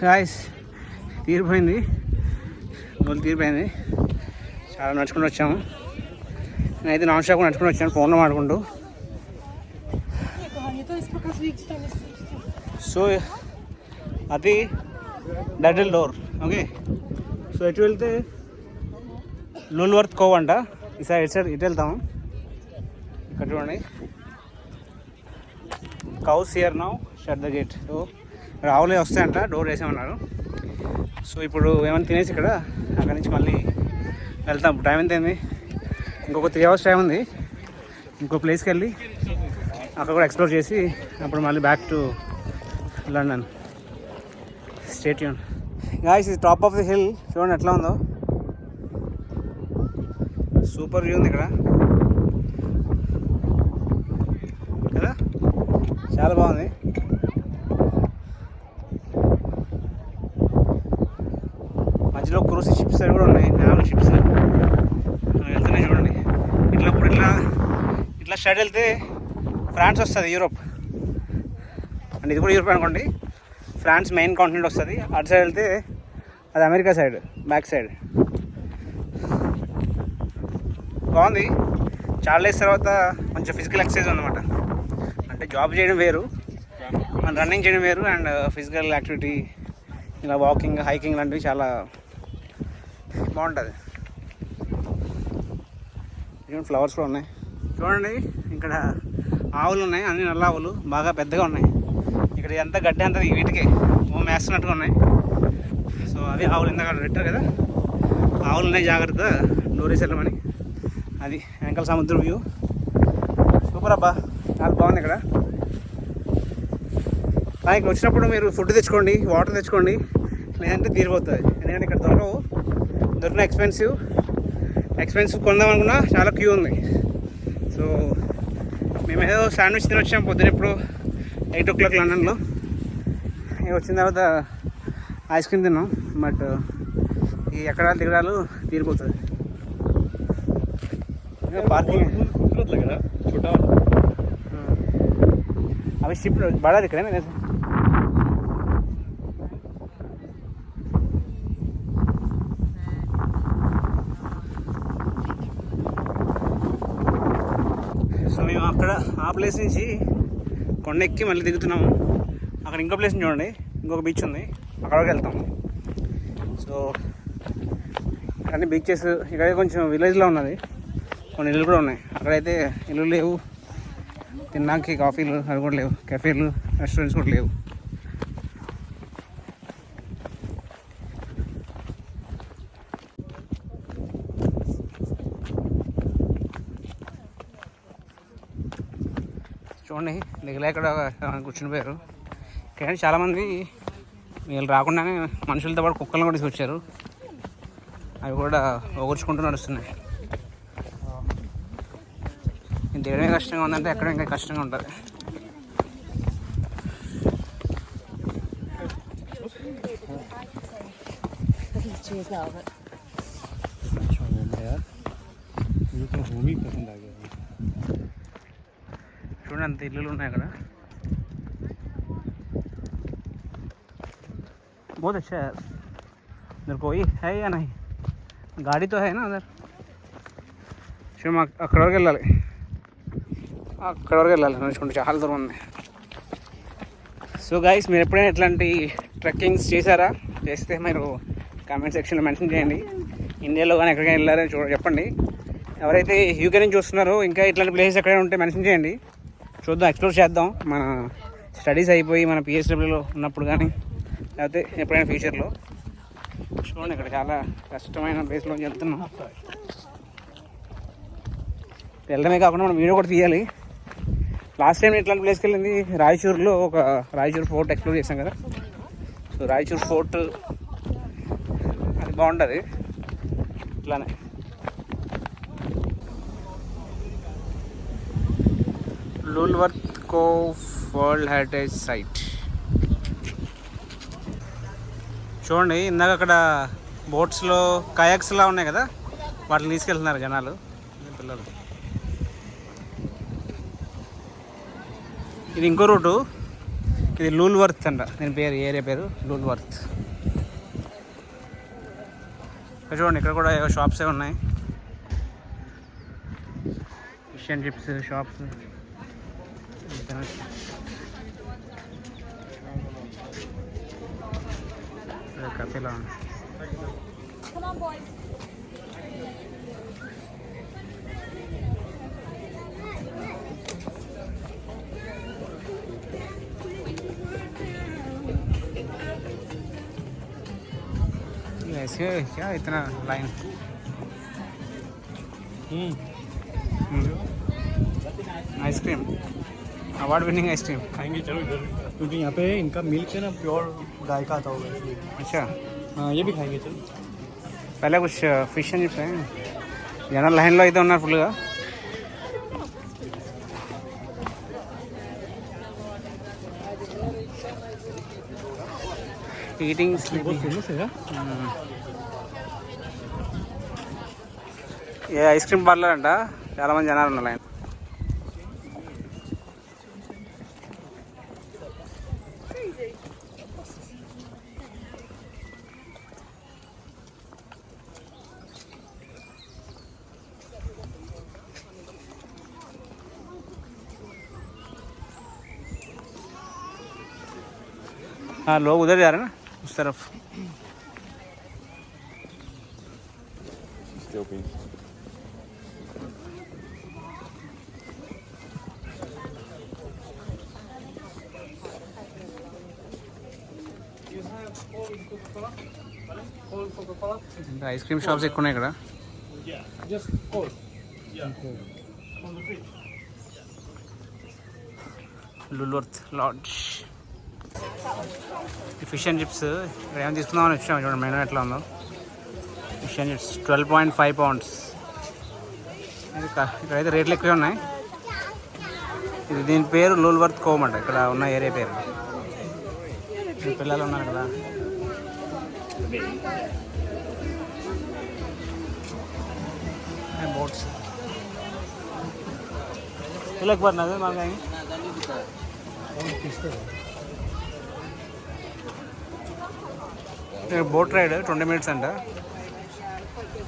Guys తీరిపోయింది, రోజు తీరిపోయింది. చాలా నడుచుకుంటూ వచ్చాము. నేనైతే నాన్ స్టాప్ నడుచుకుంటూ వచ్చాను ఫోన్లో మాడుకుంటూ. సో అది డటిల్ డోర్. ఓకే, సో ఎటు వెళ్తే లూల్వర్త్ కోవ్ అంట. ఈసారి ఇటు వెళ్తాము. ఇక్కడ చూడండి, cows here now shut the gate. So ఆవులే వస్తాయంట, డోర్ వేసామన్నారు. సో ఇప్పుడు ఏమైనా తినేసి ఇక్కడ అక్కడి నుంచి మళ్ళీ వెళ్తాం. టైం ఎంత అయింది? ఇంకొక 3 hours టైం ఉంది. ఇంకో ప్లేస్కి వెళ్ళి అక్కడ కూడా ఎక్స్ప్లోర్ చేసి అప్పుడు మళ్ళీ back to London. Stay tune. Guys, ఇది టాప్ ఆఫ్ ది హిల్. చూడండి ఎట్లా ఉందో, సూపర్ వ్యూ ఉంది ఇక్కడ కదా, చాలా బాగుంది. మధ్యలో క్రూజ్ షిప్స్ అవి కూడా ఉన్నాయి, నావల్ షిప్స్ వెళ్తున్నాయి. చూడండి ఇట్లా స్ట్రైట్ వెళ్తే ఫ్రాన్స్ వస్తుంది, యూరోప్. అంటే ఇది కూడా యూరోప్ అనుకోండి. ఫ్రాన్స్ మెయిన్ కాంటినెంట్ వస్తుంది. అటు సైడ్ వెళ్తే అది అమెరికా సైడ్, బ్యాక్ సైడ్. బాగుంది. చాలా డేస్ తర్వాత కొంచెం ఫిజికల్ ఎక్సర్సైజ్ ఉందన్నమాట. అంటే జాబ్ చేయడం వేరు, మన రన్నింగ్ చేయడం వేరు. అండ్ ఫిజికల్ యాక్టివిటీ ఇలా వాకింగ్, హైకింగ్ లాంటివి చాలా బాగుంటుంది. చూడండి, ఫ్లవర్స్ కూడా ఉన్నాయి. చూడండి, ఇక్కడ ఆవులు ఉన్నాయి, అన్ని నల్ల ఆవులు, బాగా పెద్దగా ఉన్నాయి. ఇక్కడ ఎంత గడ్డి అంత వీటికి మేస్తున్నట్టుగా ఉన్నాయి. సో అవి ఆవులు ఇందాక పెట్టారు కదా, ఆవులు ఉన్నాయి, జాగ్రత్తగా డోరేసి వెళ్ళమని. అది వెనకాల సముద్రం వ్యూ. సూపర్ అబ్బా, చాలా బాగుంది ఇక్కడ. కానీ ఇక్కడ వచ్చినప్పుడు మీరు ఫుడ్ తెచ్చుకోండి, వాటర్ తెచ్చుకోండి, లేదంటే తీరిపోతుంది. ఎందుకంటే ఇక్కడ దొరికిన ఎక్స్పెన్సివ్ కొందాం అనుకున్నా చాలా క్యూ ఉంది. సో మేము ఏదో శాండ్విచ్ తిని వచ్చాం పొద్దున, ఇప్పుడు 8 o'clock లండన్లో. వచ్చిన తర్వాత ఐస్ క్రీమ్ తిన్నాం. బట్ ఈ ఎక్కడాలు దిగడాలు తీరిపోతుంది. పార్కింగ్ అవి షిప్ బడాది ఇక్కడ. సో మేము అక్కడ ఆ ప్లేస్ నుంచి కొండ ఎక్కి మళ్ళీ దిగుతున్నాము. అక్కడ ఇంకో ప్లేస్ చూడండి, ఇంకొక బీచ్ ఉంది, అక్కడికి వెళ్తాము. సో అన్ని బీచెస్ ఇక్కడ కొంచెం విలేజ్లో ఉన్నది, కొన్ని ఇల్లు కూడా ఉన్నాయి. అక్కడైతే ఇల్లు లేవు, తిన్నాకి కాఫీలు అవి కూడా లేవు, కెఫేలు, రెస్టారెంట్స్ కూడా లేవు. చూడండి, దిగలే ఇక్కడ కూర్చుని పోయారు. ఇక్కడ చాలామంది వీళ్ళు రాకుండానే మనుషులతో పాటు కుక్కలను కూడా తీసుకొచ్చారు. అవి కూడా ఒగుర్చుకుంటూ నడుస్తున్నాయి. దిగడమే కష్టంగా ఉందంటే ఎక్కడ ఇంకా కష్టంగా ఉంటుంది. చూడండి, అంత ఇల్లులు ఉన్నాయి అక్కడ. बहुत अच्छा है. इधर कोई है या नहीं? गाड़ी तो है ना उधर. చూడు, అక్కడ వరకు వెళ్ళాలి, నడుచుకుంటే చాలా దూరం ఉంది. సో గైస్, మీరు ఎప్పుడైనా ఇట్లాంటి ట్రెక్కింగ్స్ చేశారా? చేస్తే మీరు కామెంట్ సెక్షన్లో మెన్షన్ చేయండి. ఇండియాలో కానీ ఎక్కడికైనా వెళ్ళారని చెప్పండి. ఎవరైతే యూకే నుంచి చూస్తున్నారో ఇంకా ఇట్లాంటి ప్లేసెస్ ఎక్కడైనా ఉంటే మెన్షన్ చేయండి. చూద్దాం, ఎక్స్ప్లోర్ చేద్దాం. మన స్టడీస్ అయిపోయి మన పిహెచ్డబ్ల్యూలో ఉన్నప్పుడు కానీ, లేకపోతే ఎప్పుడైనా ఫ్యూచర్లో. చూడండి, ఇక్కడ చాలా కష్టమైన ప్లేస్లో వెళ్తున్నాం. వెళ్ళడమే కాకుండా మనం వీడియో కూడా తీయాలి. లాస్ట్ టైం ఇట్లాంటి ప్లేస్కి వెళ్ళింది రాయచూర్లో, ఒక రాయచూర్ ఫోర్ట్ ఎక్స్ప్లోర్ చేసాం కదా. సో రాయచూర్ ఫోర్ట్ అది బాగుంటుంది. ఇట్లానే లూల్వర్త్ కోవ్ వరల్డ్ హెరిటేజ్ సైట్. చూడండి, ఇందాక అక్కడ బోట్స్లో కయాక్స్లా ఉన్నాయి కదా, వాటిని తీసుకెళ్తున్నారు జనాలు, పిల్లలు. ఇది ఇంకో రూటు. ఇది లూల్వర్త్ అంట దీని పేరు, ఏరియా పేరు లూల్వర్త్. ఇక్కడ చూడండి, ఇక్కడ కూడా ఏవో షాప్సే ఉన్నాయి, ఫిష్ అండ్ చిప్స్ షాప్స్. కఫేలా ఉంది. ऐसे क्या इतना line? Ice cream, award winning ice cream खाएंगे चलो इधर, क्योंकि यहाँ पे इनका मिल्क है ना प्योर गाय का आता होगा इसलिए. अच्छा, हाँ ये भी खाएंगे चलो. पहले कुछ फिश एंड चिप्स हैं. జనాలు లైన్లో అయితే ఉన్నారు ఫుల్గా. ఈటింగ్ बहुत फेमस है. ఏ ఐస్ క్రీమ్ పార్లర్ అంట, చాలామంది జనాలు ఉన్నారు లైన్. हाँ लोग उधर जा रहे हैं ना, उस तरफ. ఐస్ క్రీమ్ షాప్స్ ఎక్కువ ఉన్నాయి ఇక్కడ. లూల్వర్త్ లాడ్జ్. ఈ ఫిష్ అండ్ చిప్స్ ఇక్కడ ఏమైనా తీసుకుందామని వచ్చాము. చూడండి మెనూ ఎట్లా ఉందో. Fish and chips 12.5 pounds. ఇక్కడైతే రేట్లు ఎక్కువ ఉన్నాయి. ఇది దీని పేరు లూల్వర్త్ కోమ్ అంట, ఇక్కడ ఉన్న ఏరియా పేరు. పిల్లలు ఉన్నారు కదా. बोट्स एक बार नजर मार जाएंगे. बोट राइड 20 minutes अंडा.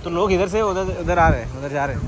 तो लोग इधर से उधर उधर आ रहे हैं, उधर जा रहे हैं.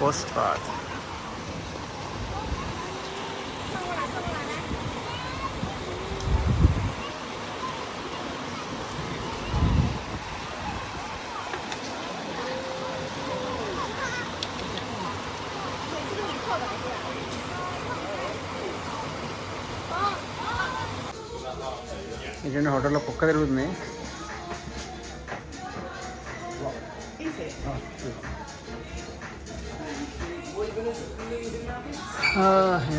Post card. ఇదండి హోటల్లో కుక్క తిరుగుతుంది.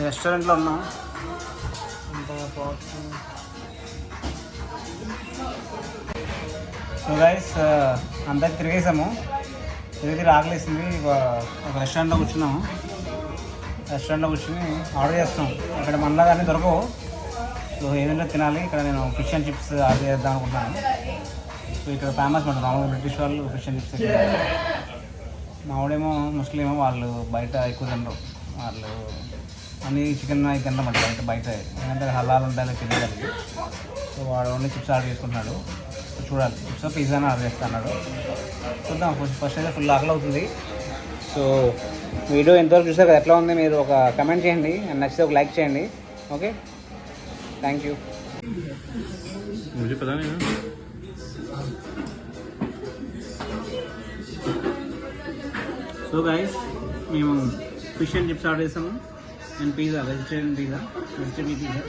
రెస్టారెంట్లో ఉన్నాం. సో గైస్ అందరికి తిరిగేసాము. తిరిగి ఆకలేసింది. ఒక రెస్టారెంట్లో కూర్చున్నాము. రెస్టారెంట్లో కూర్చుని ఆర్డర్ చేస్తున్నాం. ఇక్కడ మనలా కానీ దొరకవు. సో ఏదైనా తినాలి. ఇక్కడ నేను ఫిష్ అండ్ చిప్స్ ఆర్డర్ చేద్దాం అనుకుంటున్నాను. సో ఇక్కడ ఫేమస్ మాట మామూలుగా బ్రిటిష్ వాళ్ళు ఫిష్ అండ్ చిప్స్. మావాడేమో ముస్లిం, వాళ్ళు బయట ఎక్కువ తినరు. వాళ్ళు అన్ని చికెన్ అవి తినమాట బయట. ఎందుకంటే హలాల్ ఉండాలి తినగలిగి. సో వాడు ఓన్లీ చిప్స్ ఆర్డర్ చేసుకుంటున్నాడు. చూడాలి, చిప్స్ పిజ్జాని ఆర్డర్ చేస్తున్నాడు. చూద్దాం. ఫస్ట్ అయితే ఫుల్ ఆకలి అవుతుంది. సో వీడియో ఎంతవరకు చూసారు కదా, ఎట్లా ఉంది మీరు ఒక కమెంట్ చేయండి. నచ్చితే ఒక లైక్ చేయండి. Okay, thank you. मुझे पता नहीं ना. సో గైస్ మేము ఫిష్ అండ్ చిప్స్ ఆర్డర్ చేసాము. And pizza, vegetarian pizza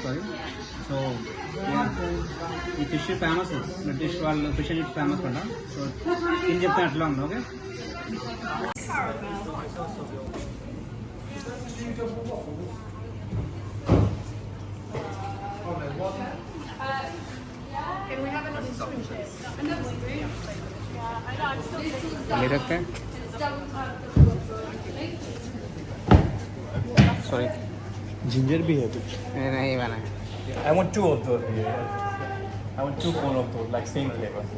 sorry. So ఈ ఫిష్ ఫేమస్, బ్రిటిష్ వాళ్ళు ఫిష్ అండ్ చిప్స్ ఫేమస్ అంట. సో ఏం చెప్తాను అట్లా ఉంది. ఓకే, ले सकते हैं सॉरी जिंजर भी है कुछ. नहीं बना है I want 2 of those here. I want 2 cone of those, like same flavor. Oh, no,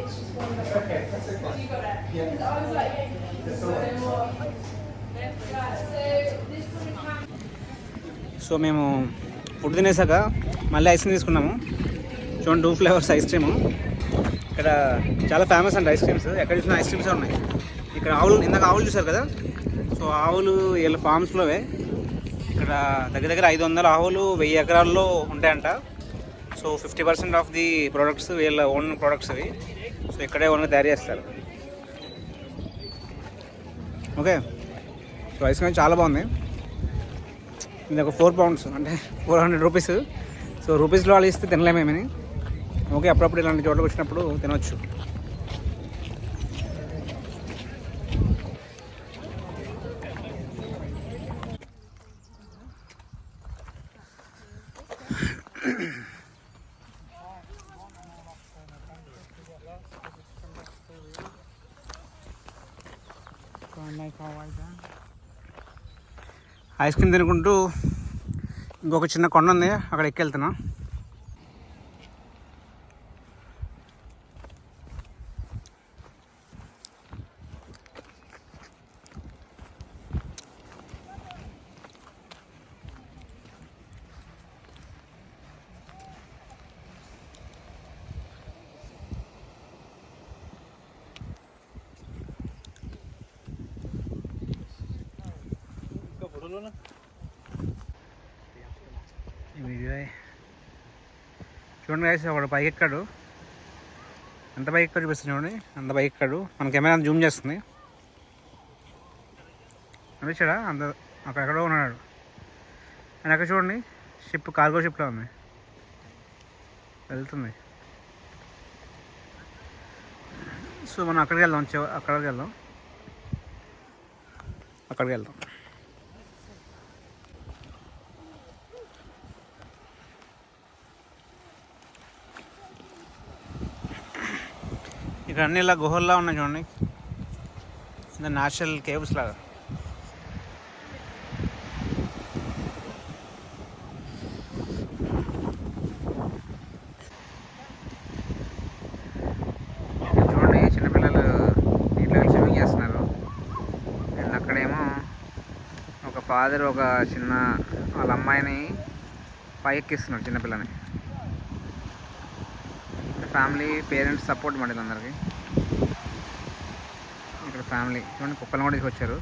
it's just one. Okay, that's okay. You got that? Yeah. I was like, so మేము food తినేసాక మళ్ళీ ice cream తీసుకున్నాము. చూడండి 2 flavours ice cream. ఇక్కడ చాలా famous అండి ice creams. ఎక్కడ చూసినా ice క్రీమ్సే ఉన్నాయి. ఇక్కడ ఆవులు, ఇందాక ఆవులు చూసారు కదా, సో ఆవులు వీళ్ళ ఫార్మ్స్లోవే. ఇక్కడ దగ్గర దగ్గర 500 ఆవులు 1000 ఎకరాల్లో ఉంటాయంట. సో 50% ఆఫ్ ది ప్రోడక్ట్స్ వీళ్ళ ఓన్ ప్రోడక్ట్స్ అవి. సో ఇక్కడే ఓన్గా తయారు చేస్తారు. ఓకే, సో ఐస్ క్రీమ్ చాలా బాగుంది. ఇది ఒక 4 pounds అంటే 400 రూపీస్. సో రూపీస్లో వాళ్ళు ఇస్తే తినలేమేమని. ఓకే, అప్పుడప్పుడు ఇలాంటి చోట్లకు వచ్చినప్పుడు తినవచ్చు. ఐస్ క్రీమ్ తినుకుంటూ ఇంకొక చిన్న కొండ ఉంది, అక్కడ ఎక్కెళ్తున్నా. ఈ వీడియో చూడండి guys, ఒకడు పైకి ఎక్కాడు. ఎంత పైకి ఎక్కాడు చూపిస్తుంది చూడండి, అంత పైకి ఎక్కాడు. మన కెమెరా జూమ్ చేస్తుంది. అనిపించాడా? అంత అక్కడెక్కడో ఉన్నాడు. అండ్ అక్కడ చూడండి షిప్, కార్గో షిప్లో ఉంది, వెళ్తుంది. సో మనం అక్కడికి వెళ్దాం, అక్కడికి వెళ్దాం. ఇక్కడ అన్ని ఇలా గుహల్లా ఉన్నాయి చూడండి, న్యాచురల్ కేవ్స్ లాగా. చూడండి చిన్నపిల్లలు నీటిలో స్విమ్మింగ్ చేస్తున్నారు. అండ్ అక్కడేమో ఒక ఫాదర్ ఒక చిన్న వాళ్ళ అమ్మాయిని పైకెక్కిస్తున్నాడు, చిన్నపిల్లని. ఫ్యామిలీ, పేరెంట్స్ సపోర్ట్ పడింది అందరికి. ఇక్కడ ఫ్యామిలీ చూడండి, కుక్కలను కూడా తీసుకొచ్చారు.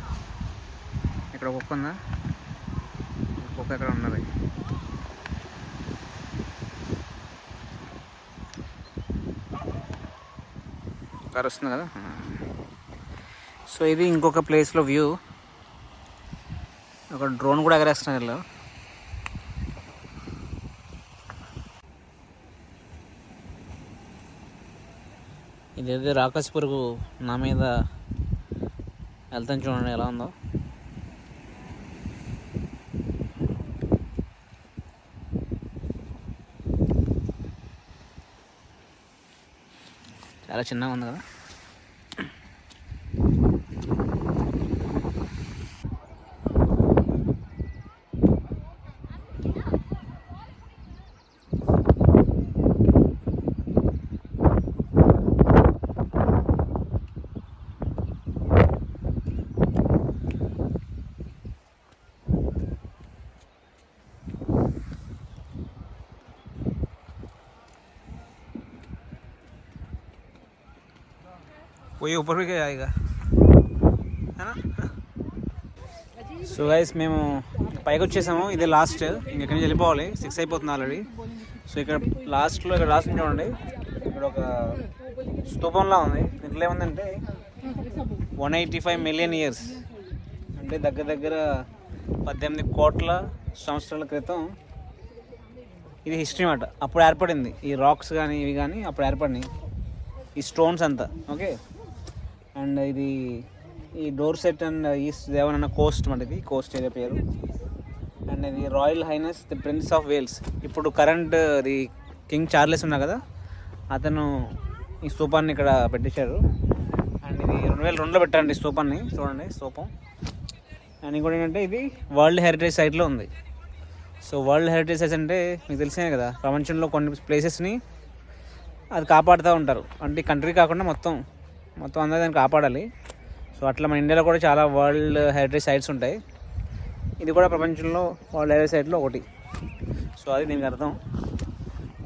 ఇక్కడ కుక్క ఉందా? కుక్క ఎక్కడ ఉన్నది? కారు వస్తుంది కదా. సో ఇది ఇంకొక ప్లేస్లో వ్యూ. ఒక డ్రోన్ కూడా ఎగరేస్తున్నారు వీళ్ళు. ఇదేదో రాకాసి పురుగు నా మీద వెళ్తాను చూడండి ఎలా ఉందో. చాలా చిన్నగా ఉంది కదా. वो ऊपर भी क्या आएगा है ना. సో గైస్ మేము పైకి వచ్చేసాము. ఇదే లాస్ట్, ఇంకెక్కడి నుంచి వెళ్ళిపోవాలి. 6 అయిపోతుంది ఆల్రెడీ. సో ఇక్కడ లాస్ట్లో ఇక్కడ రాసింది చూడండి, ఇక్కడ ఒక స్తూపంలా ఉంది. ఇంట్లో ఏముందంటే 185 మిలియన్ ఇయర్స్, అంటే దగ్గర దగ్గర 18 కోట్ల సంవత్సరాల క్రితం ఇది హిస్టరీ అన్నమాట. అప్పుడు ఏర్పడింది ఈ రాక్స్ కానీ ఇవి కానీ, అప్పుడు ఏర్పడినాయి ఈ స్టోన్స్ అంతా. ఓకే, అండ్ ఇది ఈ డోర్సెట్ అండ్ ఈస్ట్ దేవన్ అన్న కోస్ట్ మాట, ఇది కోస్ట్ ఏరియా పేరు. అండ్ ఇది royal highness the prince of Wales. ఇప్పుడు కరెంట్ ది కింగ్ చార్లెస్ ఉన్నా కదా, అతను ఈ స్తూపాన్ని ఇక్కడ పెట్టించారు. అండ్ ఇది 2002లో పెట్టారండి ఈ స్తూపాన్ని. చూడండి స్తూపం. అండ్ ఇంకోటి ఏంటంటే ఇది వరల్డ్ హెరిటేజ్ సైట్లో ఉంది. సో వరల్డ్ హెరిటేజ్ సైట్స్ అంటే మీకు తెలిసినే కదా, ప్రపంచంలో కొన్ని ప్లేసెస్ని అది కాపాడుతూ ఉంటారు. అంటే కంట్రీ కాకుండా మొత్తం అందరూ దాన్ని కాపాడాలి. సో అట్లా మన ఇండియాలో కూడా చాలా వరల్డ్ హెరిటేజ్ సైట్స్ ఉంటాయి. ఇది కూడా ప్రపంచంలో వరల్డ్ హెరిటేజ్ సైట్లో ఒకటి. సో అది దీనికి అర్థం.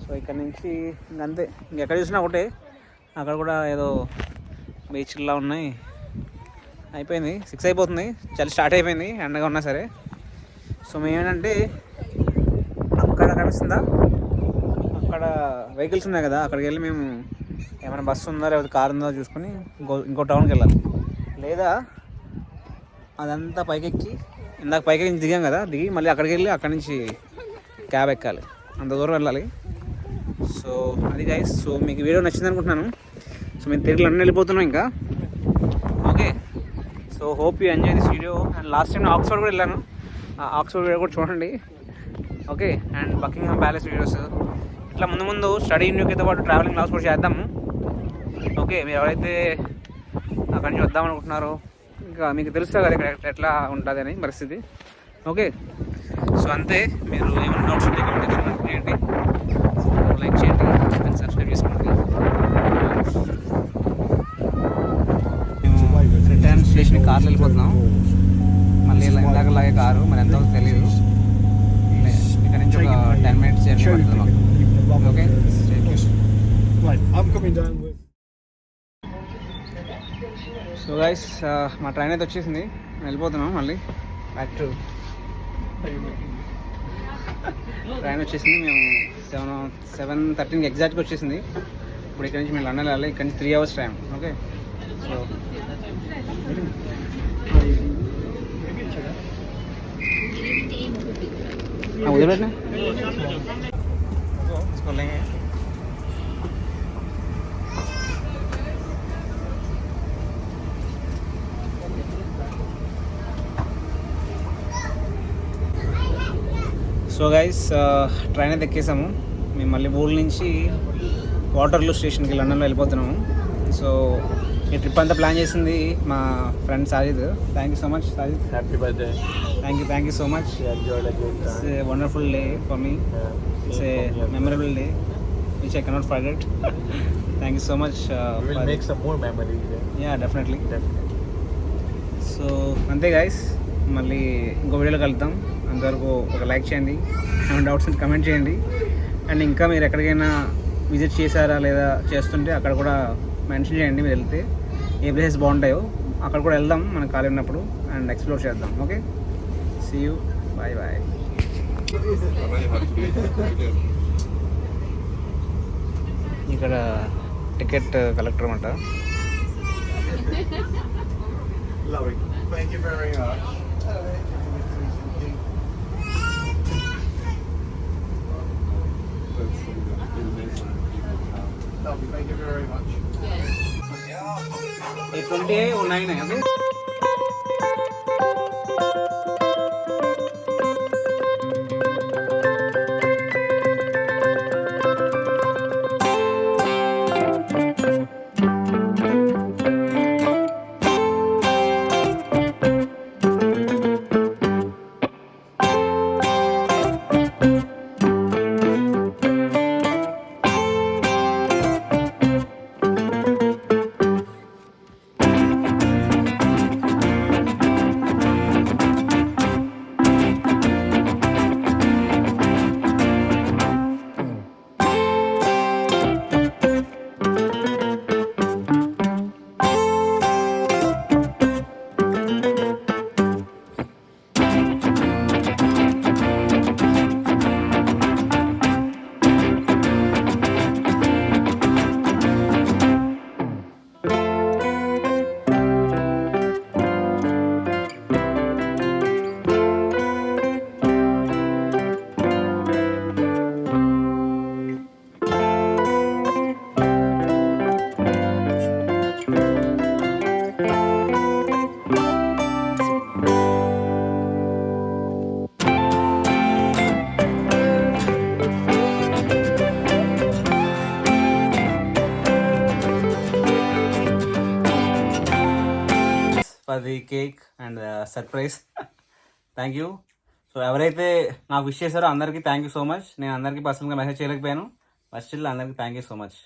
సో ఇక్కడ నుంచి ఇంకంతే, ఇంకెక్కడ చూసినా ఒకటే. అక్కడ కూడా ఏదో బీచ్లా ఉన్నాయి. అయిపోయింది, 6 అయిపోతుంది, చలి స్టార్ట్ అయిపోయింది ఎండగా ఉన్నా సరే. సో మేమేంటంటే అక్కడ కనిపిస్తుందా, అక్కడ వెహికల్స్ ఉన్నాయి కదా, అక్కడికి వెళ్ళి మేము ఏమైనా బస్సు ఉందా లేకపోతే కారు ఉందా చూసుకొని ఇంకో టౌన్కి వెళ్ళాలి. లేదా అదంతా పైకెక్కి ఇందాక పైకి దిగాం కదా, దిగి మళ్ళీ అక్కడికి వెళ్ళి అక్కడి నుంచి క్యాబ్ ఎక్కాలి, అంత దూరం వెళ్ళాలి. సో అది గైస్. సో మీకు వీడియో నచ్చింది అనుకుంటున్నాను. సో మేము తిరిగి లండన్ వెళ్ళిపోతున్నాం ఇంకా. Okay, so hope you enjoy this video. And last time Oxford కూడా వెళ్ళాను, ఆక్స్ఫర్డ్ వీడియో కూడా చూడండి. Okay, and Buckingham palace videos, ఇట్లా ముందు స్టడీ ఇన్ యూకేతో పాటు ట్రావెలింగ్ క్లాస్ కూడా చేద్దాము. ఓకే, మీరు ఎవరైతే అక్కడి నుంచి వద్దామనుకుంటున్నారో ఇంకా మీకు తెలుస్తుంది కదా ఇక్కడ ఎట్లా ఉంటుంది అని పరిస్థితి. ఓకే, సో అంతే. మీరు ఏమైనా డౌట్స్ ఉంటే కమెంట్ చేయండి, లైక్ చేయండి అండ్ సబ్స్క్రైబ్ చేసుకోండి. మేము రిటర్న్ స్టేషన్ కార్లో వెళ్ళిపోతున్నాం. మళ్ళీ ఇందాకలాగే కారు మరి ఎంతో తెలియదు. ఇక్కడ నుంచి ఒక 10 minutes జర్నీ పడుతుంది మాకు. ఓకే, సో గైస్ మా ట్రైన్ అయితే వచ్చేసింది, వెళ్ళిపోతున్నాం మళ్ళీ బ్యాక్ టు. ట్రైన్ వచ్చేసింది, మేము 7:13 ఎగ్జాక్ట్గా వచ్చేసింది. ఇప్పుడు ఇక్కడ నుంచి మేము లండన్ వెళ్ళాలి, ఇక్కడ నుంచి 3 hours టైం. ఓకే, సో వదిలిపెట్టినా తీసుకోలేంगे. సో గైస్ ట్రైన్ అయితే ఎక్కేసాము. మేము మళ్ళీ ఊళ్ళ నుంచి వాటర్లూ స్టేషన్కి లండన్లో వెళ్ళిపోతున్నాము. సో ఈ ట్రిప్ అంతా ప్లాన్ చేసింది మా friend Sajid. Thank you so much Sajid. Happy birthday. Thank you so much. It's a wonderful day for me. It's a memorable day which I cannot forget. Thank you so much. We will make some more memories. Yeah, definitely. So అంతే guys, మళ్ళీ ఇంకో వీడియోలో కలుద్దాం. అంతవరకు ఒక like చేయండి, ఏమైనా doubts ఉంటే కమెంట్ చేయండి. అండ్ ఇంకా మీరు ఎక్కడికైనా విజిట్ చేశారా లేదా చేస్తుంటే అక్కడ కూడా మెన్షన్ చేయండి. మీరు వెళ్తే ఏ ప్లేసెస్ బాగుంటాయో అక్కడ కూడా వెళ్దాం మనం ఖాళీ ఉన్నప్పుడు అండ్ ఎక్స్ప్లోర్ చేద్దాం. Okay, see you, bye bye. ఇక్కడ టికెట్ కలెక్టర్ అన్నమాట. Lovely. Thank you very much. Lovely. Thank you very much. 20 9 है. The cake and surprise. Thank you. So ఎవరైతే నాకు విష్ చేశారో అందరికీ థ్యాంక్ యూ సో మచ్. నేను అందరికీ పర్సనల్గా మెసేజ్ చేయలేకపోయాను, బట్ స్టిల్ అందరికీ థ్యాంక్ యూ సో మచ్.